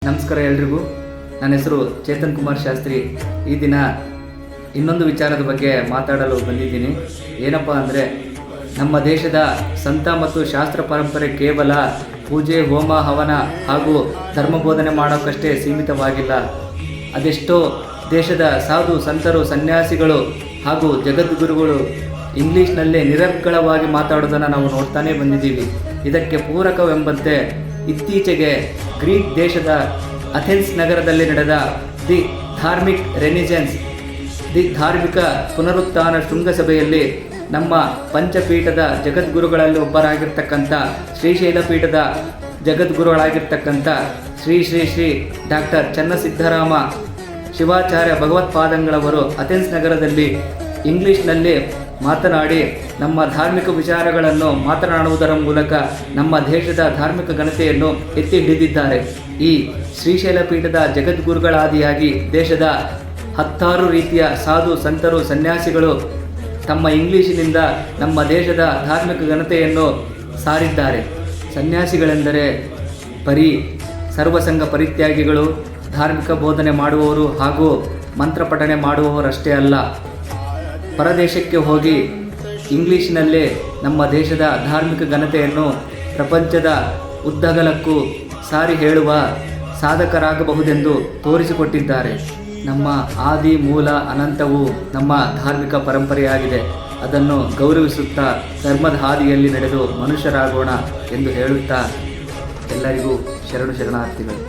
ನಮಸ್ಕಾರ ಎಲ್ರಿಗೂ. ನನ್ನ ಹೆಸರು ಚೇತನ್ ಕುಮಾರ್ ಶಾಸ್ತ್ರಿ. ಈ ದಿನ ಇನ್ನೊಂದು ವಿಚಾರದ ಬಗ್ಗೆ ಮಾತಾಡಲು ಬಂದಿದ್ದೀನಿ. ಏನಪ್ಪ ಅಂದರೆ, ನಮ್ಮ ದೇಶದ ಸಂತ ಮತ್ತು ಶಾಸ್ತ್ರ ಪರಂಪರೆ ಕೇವಲ ಪೂಜೆ, ಹೋಮ, ಹವನ ಹಾಗೂ ಧರ್ಮಬೋಧನೆ ಮಾಡೋಕ್ಕಷ್ಟೇ ಸೀಮಿತವಾಗಿಲ್ಲ. ಅದೆಷ್ಟೋ ದೇಶದ ಸಾಧು ಸಂತರು, ಸನ್ಯಾಸಿಗಳು ಹಾಗೂ ಜಗದ್ಗುರುಗಳು ಇಂಗ್ಲೀಷ್ನಲ್ಲೇ ನಿರರ್ಗಳವಾಗಿ ಮಾತಾಡೋದನ್ನು ನಾವು ನೋಡ್ತಾನೇ ಬಂದಿದ್ದೀವಿ. ಇದಕ್ಕೆ ಪೂರಕವೆಂಬಂತೆ ಇತ್ತೀಚೆಗೆ ಗ್ರೀಕ್ ದೇಶದ ಅಥೆನ್ಸ್ ನಗರದಲ್ಲಿ ನಡೆದ ದಿ ಧಾರ್ಮಿಕ ಪುನರುತ್ಥಾನ ಶೃಂಗಸಭೆಯಲ್ಲಿ ನಮ್ಮ ಪಂಚಪೀಠದ ಜಗದ್ಗುರುಗಳಲ್ಲಿ ಒಬ್ಬರಾಗಿರ್ತಕ್ಕಂಥ ಶ್ರೀಶೈಲ ಪೀಠದ ಜಗದ್ಗುರುಗಳಾಗಿರ್ತಕ್ಕಂಥ ಶ್ರೀ ಶ್ರೀ ಶ್ರೀ ಡಾಕ್ಟರ್ ಚನ್ನಸಿದ್ದರಾಮ ಶಿವಾಚಾರ್ಯ ಭಗವತ್ಪಾದಂಗಳವರು ಅಥೆನ್ಸ್ ನಗರದಲ್ಲಿ ಇಂಗ್ಲೀಷ್ನಲ್ಲಿ ಮಾತನಾಡಿ ನಮ್ಮ ಧಾರ್ಮಿಕ ವಿಚಾರಗಳನ್ನು ಮಾತನಾಡುವುದರ ಮೂಲಕ ನಮ್ಮ ದೇಶದ ಧಾರ್ಮಿಕ ಘನತೆಯನ್ನು ಎತ್ತಿ ಹಿಡಿದಿದ್ದಾರೆ. ಈ ಶ್ರೀಶೈಲ ಪೀಠದ ಜಗದ್ಗುರುಗಳಾದಿಯಾಗಿ ದೇಶದ 10 ರೀತಿಯ ಸಾಧು ಸಂತರು, ಸನ್ಯಾಸಿಗಳು ತಮ್ಮ ಇಂಗ್ಲೀಷಿನಿಂದ ನಮ್ಮ ದೇಶದ ಧಾರ್ಮಿಕ ಘನತೆಯನ್ನು ಸಾರಿದ್ದಾರೆ. ಸನ್ಯಾಸಿಗಳೆಂದರೆ ಬರೀ ಸರ್ವಸಂಗ ಪರಿತ್ಯಾಗಿಗಳು, ಧಾರ್ಮಿಕ ಬೋಧನೆ ಮಾಡುವವರು ಹಾಗೂ ಮಂತ್ರಪಠನೆ ಮಾಡುವವರಷ್ಟೇ ಅಲ್ಲ, ಪರದೇಶಕ್ಕೆ ಹೋಗಿ ಇಂಗ್ಲೀಷ್ನಲ್ಲೇ ನಮ್ಮ ದೇಶದ ಧಾರ್ಮಿಕ ಘನತೆಯನ್ನು ಪ್ರಪಂಚದ ಉದ್ದಗಲಕ್ಕೂ ಸಾರಿ ಹೇಳುವ ಸಾಧಕರಾಗಬಹುದೆಂದು ತೋರಿಸಿಕೊಟ್ಟಿದ್ದಾರೆ. ನಮ್ಮ ಆದಿ ಮೂಲ ಅನಂತವು ನಮ್ಮ ಧಾರ್ಮಿಕ ಪರಂಪರೆಯಾಗಿದೆ. ಅದನ್ನು ಗೌರವಿಸುತ್ತಾ ಧರ್ಮದ ಹಾದಿಯಲ್ಲಿ ನಡೆದು ಮನುಷ್ಯರಾಗೋಣ ಎಂದು ಹೇಳುತ್ತಾ ಎಲ್ಲರಿಗೂ ಶರಣಾರ್ಥಿಗಳು.